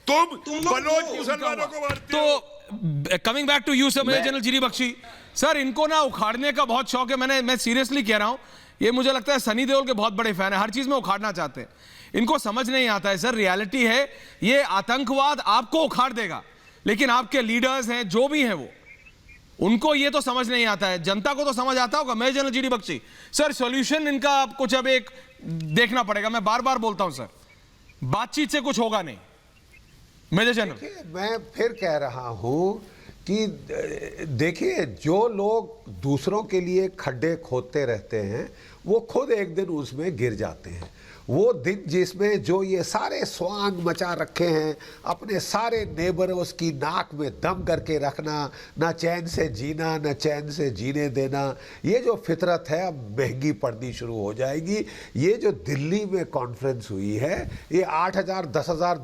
तुम बलोच मुसलमानों को मारते हो। तो coming back to you sir, major general जीरी बख्शी सर, इनको ना उखाड़ने का बहुत शौक है। मैं सीरियसली कह रहा हूं, ये मुझे लगता है सनी देओल के बहुत बड़े फैन है, हर चीज में उखाड़ना चाहते हैं। इनको समझ नहीं आता है सर, रियलिटी है ये आतंकवाद आपको उखाड़ देगा, लेकिन आपके लीडर्स हैं जो भी हैं वो, उनको ये तो समझ नहीं आता है। जनता को तो समझ आता होगा। Major general GD Bakshi sir, solution इनका कुछ अब एक देखना पड़ेगा। मैं बार बार बोलता हूं सर, बातचीत से कुछ होगा नहीं। मेजर जनरल, मैं फिर कह रहा हूं कि देखिए, जो लोग दूसरों के लिए खड्डे खोदते रहते हैं वो खुद एक दिन उसमें गिर जाते हैं। वो दिन जिसमें जो ये सारे स्वांग मचा रखे हैं, अपने सारे नेबरों की नाक में दम करके रखना, ना चैन से जीना ना चैन से जीने देना, ये जो फितरत है अब महंगी पड़नी शुरू हो जाएगी। ये जो दिल्ली में कॉन्फ्रेंस हुई है, ये 8,000 10,000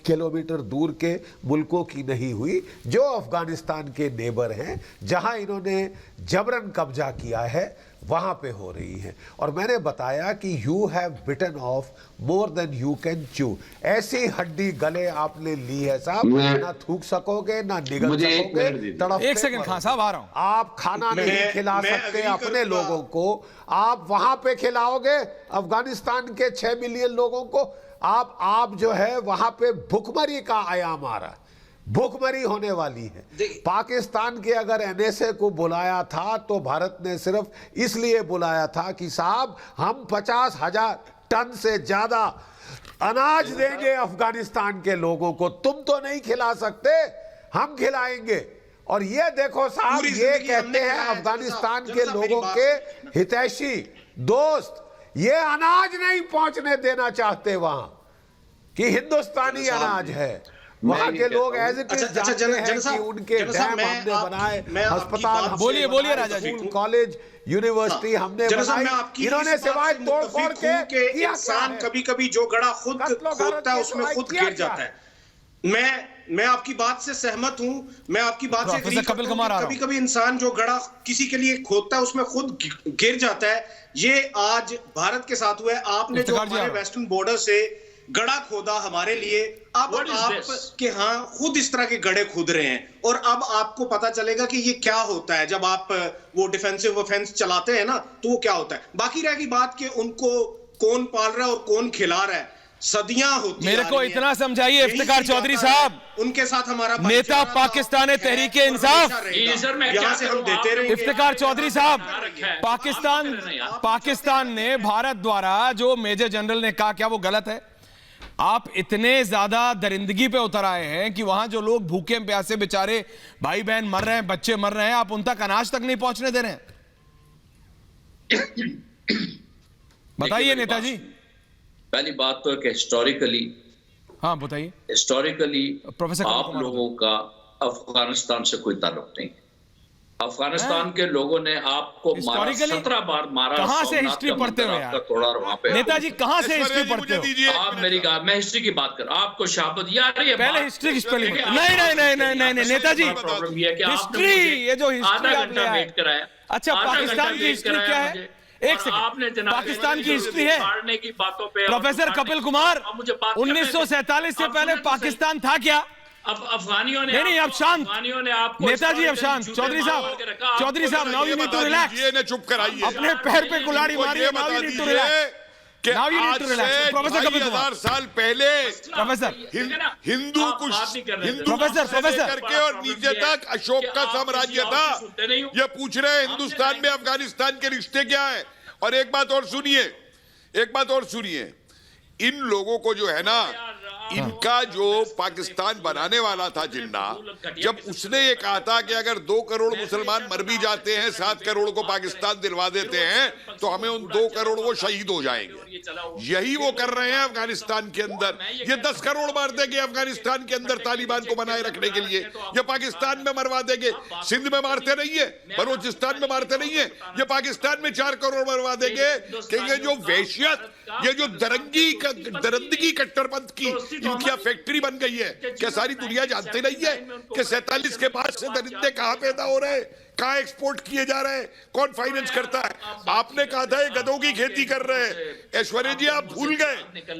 किलोमीटर दूर के मुल्कों की नहीं हुई, जो अफगानिस्तान के नेबर हैं, जहां इन्होंने जबरन कब्जा किया है, वहां पे हो रही है। और मैंने बताया कि you have bitten off more than you can chew. ऐसी हड्डी गले आपने ली है साहब, ना थूक सकोगे ना निगल सकोगे। तड़पते एक सेकंड खान साहब, आ रहा हूं। आप खाना नहीं खिला सकते अपने लोगों को, आप वहां पे खिलाओगे अफगानिस्तान के 6 मिलियन लोगों को। आप जो है वहां पे भुखमरी का आयाम आ रहा है, भूखमरी होने वाली है। पाकिस्तान के अगर एनएसए को बुलाया था तो भारत ने सिर्फ इसलिए बुलाया था कि साहब हम 50,000 टन से ज्यादा अनाज देंगे अफगानिस्तान के लोगों को, तुम तो नहीं खिला सकते, हम खिलाएंगे। और ये देखो साहब, ये कहते हैं अफगानिस्तान के लोगों के हितैषी दोस्त, ये अनाज नहीं पहुंचने देना चाहते वहां कि हिंदुस्तानी अनाज है। वहां के लोग एज इट इज जानते हैं कि उनके डैम हमने बनाए, अस्पताल, बोलिए राजा जी, कॉलेज, यूनिवर्सिटी हमने बनाई, इन्होंने सिवाय तोड़ फोड़ के इंसान कभी-कभी जो गड़ा खुद खोदता है उसमें खुद गिर जाता है। मैं आपकी बात से सहमत हूं, मैं आपकी बात से एग्री करता हूं। कभी-कभी इंसान जो गड़ा किसी के लिए खोदता है उसमें खुद गिर जाता है। ये आज भारत के साथ हुआ है। आपने जो हमारे वेस्टर्न बॉर्डर से गड़ा खोदा हमारे लिए, अब आप के यहाँ खुद इस तरह के गड़े खोद रहे हैं, और अब आपको पता चलेगा कि ये क्या होता है जब आप वो डिफेंसिव ऑफेंस चलाते हैं ना, तो वो क्या होता है। बाकी रह गई बात कि उनको कौन पाल रहा है और कौन खिला रहा है, सदियां होती मेरे को इतना समझाइए इफ्तिकार चौधरी साहब, उनके साथ हमारा नेता पाकिस्तान तहरीके इंसाफ, यहाँ से हम देते रहे। इफ्तिकार चौधरी साहब, पाकिस्तान ने भारत द्वारा जो मेजर जनरल ने कहा, क्या वो गलत है? आप इतने ज्यादा दरिंदगी पे उतर आए हैं कि वहां जो लोग भूखे प्यासे बेचारे भाई बहन मर रहे हैं, बच्चे मर रहे हैं, आप उन तक अनाज तक नहीं पहुंचने दे रहे हैं। बताइए नेताजी। पहली बात तो है कि हिस्टोरिकली, हाँ बताइए, हिस्टोरिकली प्रोफेसर आप लोगों का अफगानिस्तान से कोई ताल्लुक नहीं। अफगानिस्तान के लोगों ने आपको मारा, 17 बार मारा। कहां से हिस्ट्री पढ़ते हो यार नेताजी, कहां से हिस्ट्री पढ़ते हो आप? मैं हिस्ट्री की बात कर, आपको शहादत यार, ये पहले हिस्ट्री की स्पेलिंग नहीं नेताजी, हिस्ट्री, ये जो हिस्ट्री आपने वेट कराया। अच्छा, पाकिस्तान की हिस्ट्री क्या है? एक सेकंड, पाकिस्तान की हिस्ट्री है की बातों पे प्रोफेसर कपिल कुमार, 1947 से पहले पाकिस्तान था क्या? अब अफगानियों ने नहीं, अब शांत नेताजी, अब शांत। चौधरी साहब, now you need to relax. ये ने चुप कराइए, अपने पैर पे कुल्हाड़ी मारिए। Now you need to relax, now you need to relax. Professor Kapil Kumar, 1000 साल पहले प्रोफेसर हिंदू कुछ प्रोफेसर करके और नीचे तक अशोक का साम्राज्य था। ये पूछ रहे हैं हिंदुस्तान में अफगानिस्तान के रिश्ते क्या है। और एक बात और सुनिए, इन लोगों को जो है ना, इनका जो पाकिस्तान बनाने वाला था जिन्ना, जब उसने ये कहा था कि अगर 2 करोड़ मुसलमान मर भी जाते हैं, 7 करोड़ को पाकिस्तान दिलवा देते हैं, तो हमें उन 2 करोड़ वो शहीद हो जाएंगे। यही वो कर रहे हैं अफगानिस्तान के अंदर। ये 10 करोड़ मार देंगे अफगानिस्तान के अंदर तालिबान को बनाए रखने के लिए, ये पाकिस्तान में मरवा देंगे। सिंध में मारते नहीं है, बलोचिस्तान में मारते नहीं है, ये पाकिस्तान में 4 करोड़ मरवा देंगे। कि ये जो वहशियत, ये जो दरंदगी कट्टरपंथ की इनकी फैक्ट्री बन गई है, क्या सारी दुनिया जानती नहीं है कि 47 के बाद से दरिंदे कहां पैदा हो रहे हैं, कहां एक्सपोर्ट किए जा रहे हैं, कौन फाइनेंस करता है? आपने कहा था ये गधों की खेती कर रहे हैं। ऐश्वर्या जी, आप भूल गए,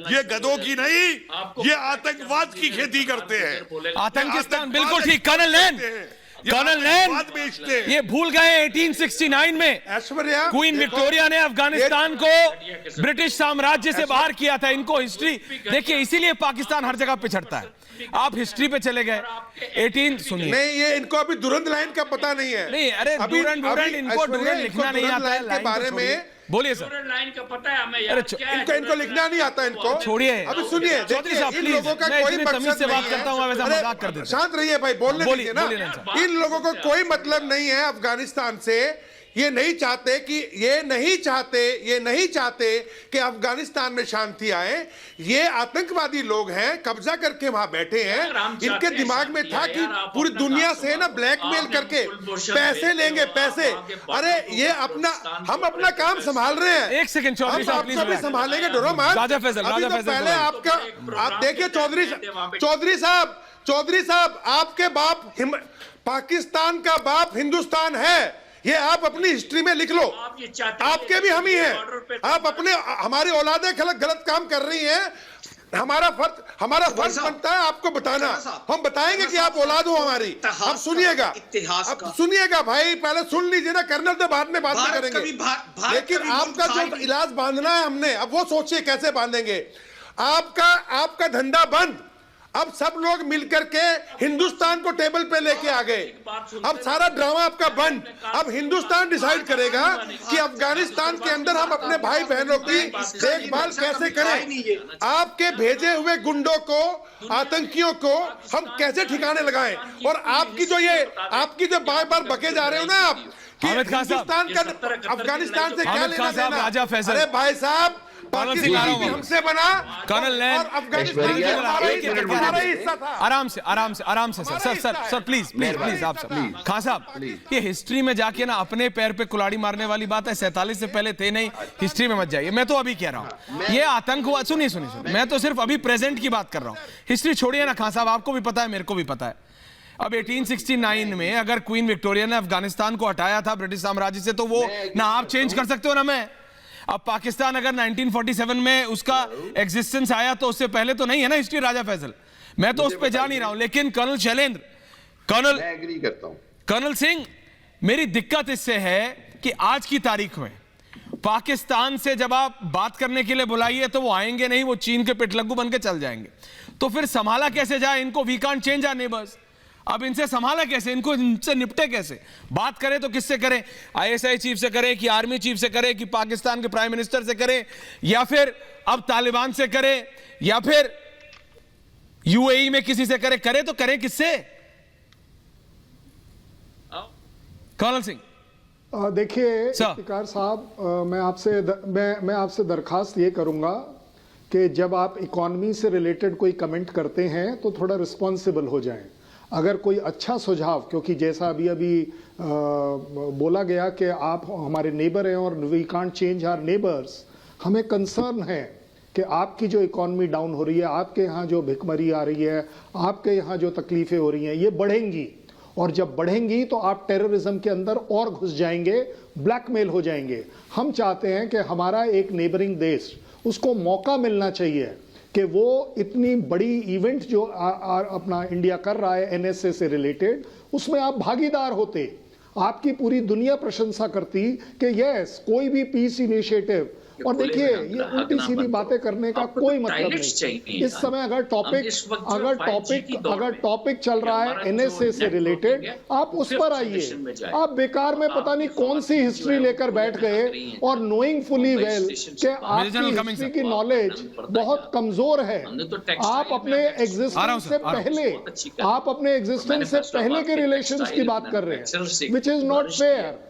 ये गधों की नहीं, ये आतंकवाद की खेती करते हैं। आतंकिस्तान, बिल्कुल ठीक। कर्नल लैन, ये भूल गए 1869 में ऐश्वर्या, क्वीन विक्टोरिया ने अफगानिस्तान को ब्रिटिश साम्राज्य से बाहर किया था। इनको हिस्ट्री देखिए, इसीलिए पाकिस्तान हर जगह पिछड़ता है। आप हिस्ट्री पे चले गए। 18 सुनिए, नहीं, ये इनको अभी दुरंत लाइन का पता नहीं है। नहीं, अरे डूरंड इनको डूरंड लिखना नहीं आता है। के बारे में बोलिए सर। लाइन का पता है हमें, इनको लिखना नहीं आता, इनको छोड़िए। अभी सुनिए, चौधरी साहब इन प्लीज, लोगों का मैं कोई इतनी तमीज मकसद से बात नहीं करता हूं, वैसा है। मजाक कर देते हैं। शांत रहिए भाई, बोलने दीजिए ना। बोलिए इन लोगों को कोई मतलब नहीं है अफगानिस्तान से। ये नहीं चाहते कि अफगानिस्तान में शांति आए। ये आतंकवादी लोग हैं, कब्जा करके वहां बैठे हैं। इनके दिमाग में था कि पूरी दुनिया से ना ब्लैकमेल करके पैसे लेंगे, पैसे। अरे ये हम अपना काम संभाल रहे हैं। एक सेकंड चौधरी साहब प्लीज, भी संभालेंगे, डरो मत। राजा फैसल पहले आप देखिए चौधरी साहब, आपके बाप पाकिस्तान का बाप हिंदुस्तान है। ये आप अपनी हिस्ट्री में लिख लो। आपके भी हम ही हैं। आप हमारी औलादें गलत काम कर रही हैं। हमारा फर्ज बनता है आपको बताना। हम बताएंगे कि आप औलाद हो हमारी। अब सुनिएगा भाई, पहले सुन लीजिए ना कर्नल, तो बाद में बात करेंगे। लेकिन आपका जो इलाज बांधना है हमने, अब वो सोचिए कैसे बांधेंगे। आपका धंधा बंद। अब सब लोग मिलकर के हिंदुस्तान को टेबल पे लेके आ गए। अब सारा ड्रामा आपका बंद। अब हिंदुस्तान डिसाइड करेगा कि अफगानिस्तान के अंदर हम अपने भाई बहनों की देखभाल कैसे करें। आपके भेजे हुए गुंडों को, आतंकियों को हम कैसे ठिकाने लगाएं। और आपकी जो बार बार बके जा रहे हो ना आप कि हिंदुस्तान का अफगानिस्तान से क्या लेना देना। राजा फैसल, अरे भाई साहब, पाकिस्तान भी हमसे बना, कर्नल लैन, अफगानिस्तान से हमारा हिस्सा था। आराम से सर प्लीज आप सब। खान साहब, ये हिस्ट्री में जाके ना अपने पैर पे कुल्हाड़ी मारने वाली बात है। 47 से पहले थे नहीं, हिस्ट्री में मत जाइए। मैं तो अभी कह रहा हूँ ये आतंक हुआ। सुनिए, मैं तो सिर्फ अभी प्रेजेंट की बात कर रहा हूँ। हिस्ट्री छोड़िए ना खान साहब, आपको भी पता है, मेरे को भी पता है। अब 1869 में अगर क्वीन विक्टोरिया ने अफगानिस्तान को हटाया था ब्रिटिश साम्राज्य से, तो वो ना आप चेंज कर सकते हो ना मैं। अब पाकिस्तान अगर 1947 में उसका एग्जिस्टेंस आया, तो उससे पहले तो नहीं है ना हिस्ट्री राजा फैसल। मैं तो उस पे जा नहीं रहा हूं। लेकिन कर्नल शैलेंद्र, मैं एग्री करता हूं। कर्नल सिंह, मेरी दिक्कत इससे है कि आज की तारीख में पाकिस्तान से जब आप बात करने के लिए बुलाइए तो वो आएंगे नहीं, वो चीन के पिटलग्गू बन के चल जाएंगे। तो फिर संभाला कैसे जाए इनको? We can't change our neighbours. अब इनसे संभाला कैसे, इनसे निपटे कैसे? बात करें तो किससे करें? आईएसआई चीफ से करें कि आर्मी चीफ से करें कि पाकिस्तान के प्राइम मिनिस्टर से करें, या फिर अब तालिबान से करें, या फिर यूएई में किसी से करें तो करें किससे? कर्नल सिंह। देखिए इफ्तिकार साहब, मैं आपसे दरखास्त ये करूंगा कि जब आप इकॉनमी से रिलेटेड कोई कमेंट करते हैं तो थोड़ा रिस्पॉन्सिबल हो जाएं। अगर कोई अच्छा सुझाव, क्योंकि जैसा अभी बोला गया कि आप हमारे नेबर हैं और we can't change our neighbours, हमें कंसर्न है कि आपकी जो इकॉनमी डाउन हो रही है, आपके यहाँ जो भिखमरी आ रही है, आपके यहाँ जो तकलीफें हो रही हैं, ये बढ़ेंगी। और जब बढ़ेंगी तो आप टेररिज्म के अंदर और घुस जाएंगे, ब्लैकमेल हो जाएंगे। हम चाहते हैं कि हमारा एक नेबरिंग देश, उसको मौका मिलना चाहिए कि वो इतनी बड़ी इवेंट जो अपना इंडिया कर रहा है एनएसए से रिलेटेड, उसमें आप भागीदार होते। आपकी पूरी दुनिया प्रशंसा करती कि यस, कोई भी पीस इनिशिएटिव और देखिए ये उल्टी सीधी बातें करने का कोई मतलब नहीं। इस समय अगर टॉपिक चल रहा है एनएसए से रिलेटेड, आप उस पर आइए। आप बेकार में पता नहीं कौन सी हिस्ट्री लेकर बैठ गए और नोइंग फुली वेल कि आपकी हिस्ट्री की नॉलेज बहुत कमजोर है। आप अपने एग्जिस्टेंस से पहले के रिलेशंस की बात कर रहे हैं, विच इज नॉट फेयर।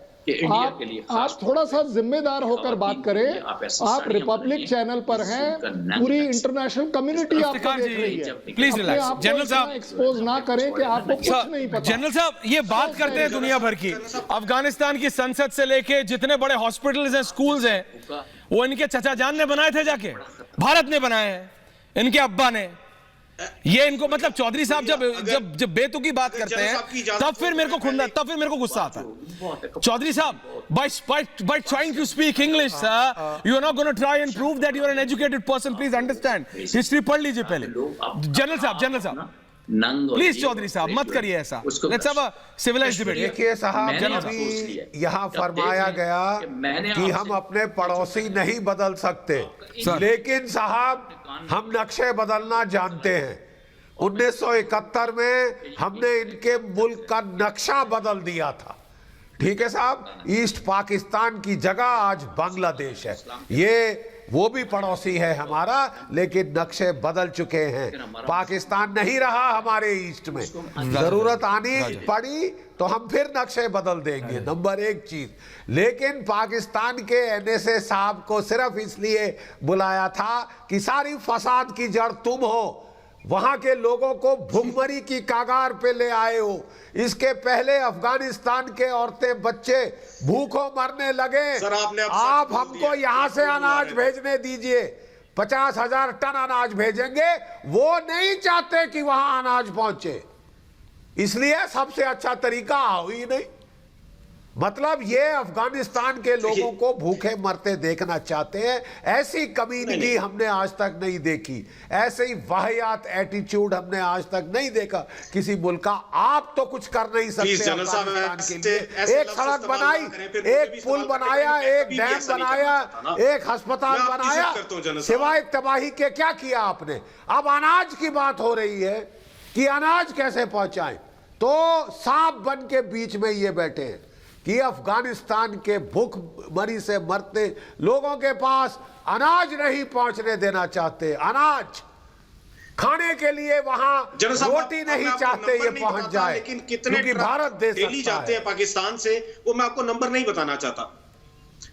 आप थोड़ा सा जिम्मेदार होकर बात करें। आप रिपब्लिक चैनल पर हैं, पूरी इंटरनेशनल कम्युनिटी आपको देख रही है। प्लीज रिलैक्स जनरल साहब, एक्सपोज ना करें कि आपको कुछ नहीं पता। जनरल साहब ये बात करते हैं दुनिया भर की, अफगानिस्तान की संसद से लेके जितने बड़े हॉस्पिटल्स हैं, स्कूल्स हैं, वो इनके चचा जान ने बनाए थे, जाके भारत ने बनाए हैं, इनके अब्बा ने। ये इनको मतलब चौधरी साहब जब बेतुकी बात करते हैं तब फिर मेरे को गुस्सा आता है। चौधरी साहब, by trying to speak English, sir, you are not going to try and prove that you are an educated person. Please understand. History पढ़ लीजिए पहले। जनरल साहब प्लीज चौधरी साहब मत करिए ऐसा। Let's have a civilised debate. देखिए साहब, अभी यहाँ फरमाया गया कि हम अपने पड़ोसी नहीं बदल सकते, लेकिन साहब हम नक्शे बदलना जानते हैं। 1971 में हमने इनके मुल्क का नक्शा बदल दिया था। ठीक है साहब, ईस्ट पाकिस्तान की जगह आज बांग्लादेश है। ये वो भी पड़ोसी है हमारा, लेकिन नक्शे बदल चुके हैं। पाकिस्तान नहीं रहा हमारे ईस्ट में। जरूरत आनी पड़ी तो हम फिर नक्शे बदल देंगे, नंबर एक चीज। लेकिन पाकिस्तान के एनएसए साहब को सिर्फ इसलिए बुलाया था कि सारी फसाद की जड़ तुम हो, वहां के लोगों को भुखमरी की कागार पे ले आए हो। इसके पहले अफगानिस्तान के औरतें बच्चे भूखों मरने लगे। आप हमको यहां से अनाज भेजने दीजिए, 50,000 टन अनाज भेजेंगे। वो नहीं चाहते कि वहां अनाज पहुंचे, इसलिए सबसे अच्छा तरीका आओ ही नहीं। मतलब ये अफगानिस्तान के लोगों को भूखे मरते देखना चाहते हैं। ऐसी कम्युनिटी हमने आज तक नहीं देखी, ऐसे ही वाहियात एटीट्यूड हमने आज तक नहीं देखा किसी मुल्क का। आप तो कुछ कर नहीं सकते अफगानिस्तान के लिए। एक सड़क बनाई, एक पुल बनाया, एक डैम बनाया, एक अस्पताल बनाया, सिवाय तबाही के क्या किया आपने? अब अनाज की बात हो रही है कि अनाज कैसे पहुंचाएं, तो सांप बन के बीच में ये बैठे हैं कि अफगानिस्तान के भूखमरी से मरते लोगों के पास अनाज नहीं पहुंचने देना चाहते। अनाज खाने के लिए वहां रोटी नहीं चाहते ये पहुंच जाए, लेकिन कितने भारत देश डेली जाते हैं पाकिस्तान से, वो मैं आपको नंबर नहीं बताना चाहता।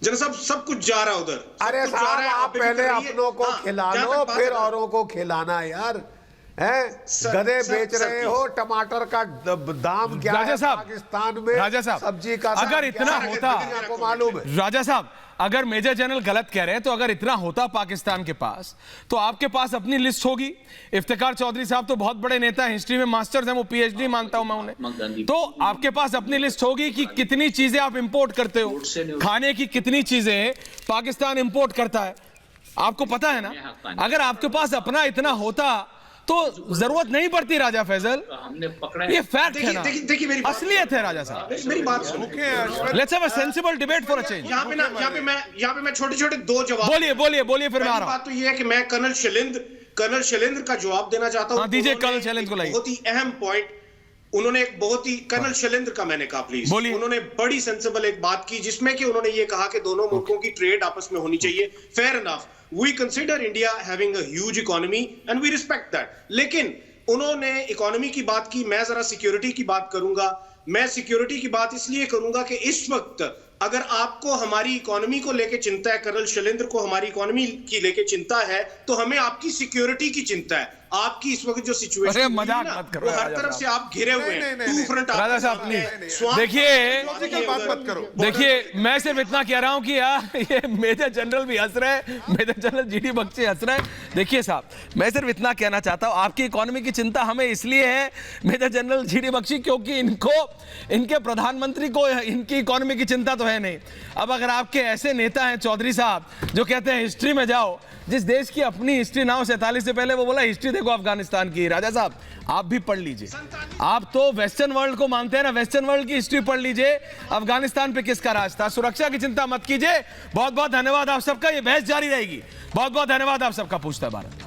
जनरल सब कुछ जा रहा है उधर। अरे साहब, आप पहले अपनों को खिला लो, फिर औरों को खिलाना यार। गधे बेच रहे हो, टमाटर का दाम क्या है पाकिस्तान में? राजा साहब, सब्जी का अगर इतना होता, आपको मालूम है? राजा साहब, अगर मेजर जनरल गलत कह रहे हैं तो अगर इतना होता पाकिस्तान के पास, तो आपके पास अपनी लिस्ट होगी। इफ्तिकार चौधरी साहब तो बहुत बड़े नेता हैं, हिस्ट्री में मास्टर्स हैं, वो पीएचडी मानता हूं मैं उन्हें। तो आपके पास अपनी लिस्ट होगी कि कितनी चीजें आप इंपोर्ट करते हो, खाने की कितनी चीजें पाकिस्तान इंपोर्ट करता है, आपको पता है ना। अगर आपके पास अपना इतना होता तो जरूरत नहीं पड़ती राजा फैजल। हमने पकड़ा ये फैक्ट है ना, देखिए असलियत है राजा साहब। मेरी बात सुनो। Let's have a sensible debate for a change. यहाँ पे मैं छोटे-छोटे दो जवाब। बोलिए फिर मैं आ रहा हूं। बात तो ये है कि मैं कर्नल शैलेंद्र का जवाब देना चाहता हूं। दीजिए कर्नल शैलेंद्र को लाइए। बहुत ही अहम पॉइंट उन्होंने, एक बहुत ही कर्नल शैलेंद्र का मैंने कहा प्लीज, उन्होंने बड़ी सेंसिबल एक बात की जिसमें कि उन्होंने ये कहा कि दोनों मुल्कों की ट्रेड आपस में होनी चाहिए। Fair enough, we consider India having a huge economy and we respect that. लेकिन उन्होंने इकोनॉमी की बात की, मैं जरा सिक्योरिटी की बात करूंगा। मैं सिक्योरिटी की बात इसलिए करूंगा कि इस वक्त अगर आपको हमारी इकोनॉमी को लेके चिंता है, कर्नल शैलेंद्र को हमारी इकोनॉमी की लेके चिंता है, तो हमें आपकी सिक्योरिटी की चिंता है। आपकी इस वक्त जो सिचुएशन है, मजाक मत करो, हर तरफ से आप घिरे हुए हैं, टू फ्रंट। राजा साहब देखिए, मैं सिर्फ इतना कह रहा हूं कि यार ये मेजर जनरल भी हंस रहे हैं, मेजर जनरल जीडी बख्शी हंस रहे हैं। देखिए साहब, मैं सिर्फ इतना कहना चाहता हूं, आपकी इकोनॉमी की चिंता हमें इसलिए है मेजर जनरल जीडी बख्शी, क्योंकि इनके प्रधानमंत्री को इनकी इकोनॉमी की चिंता तो है नहीं। अब अगर आपके ऐसे नेता हैं चौधरी साहब जो कहते हैं हिस्ट्री में जाओ, जिस देश की अपनी हिस्ट्री ना हो 47 से पहले, वो बोला हिस्ट्री देखो अफगानिस्तान की। राजा साहब आप भी पढ़ लीजिए, आप तो वेस्टर्न वर्ल्ड को मानते हैं ना, वेस्टर्न वर्ल्ड की हिस्ट्री पढ़ लीजिए, अफगानिस्तान पे किसका राज था। सुरक्षा की चिंता मत कीजिए। बहुत बहुत धन्यवाद आप सबका, ये बहस जारी रहेगी। बहुत बहुत धन्यवाद आप सबका। पूछता है भारत।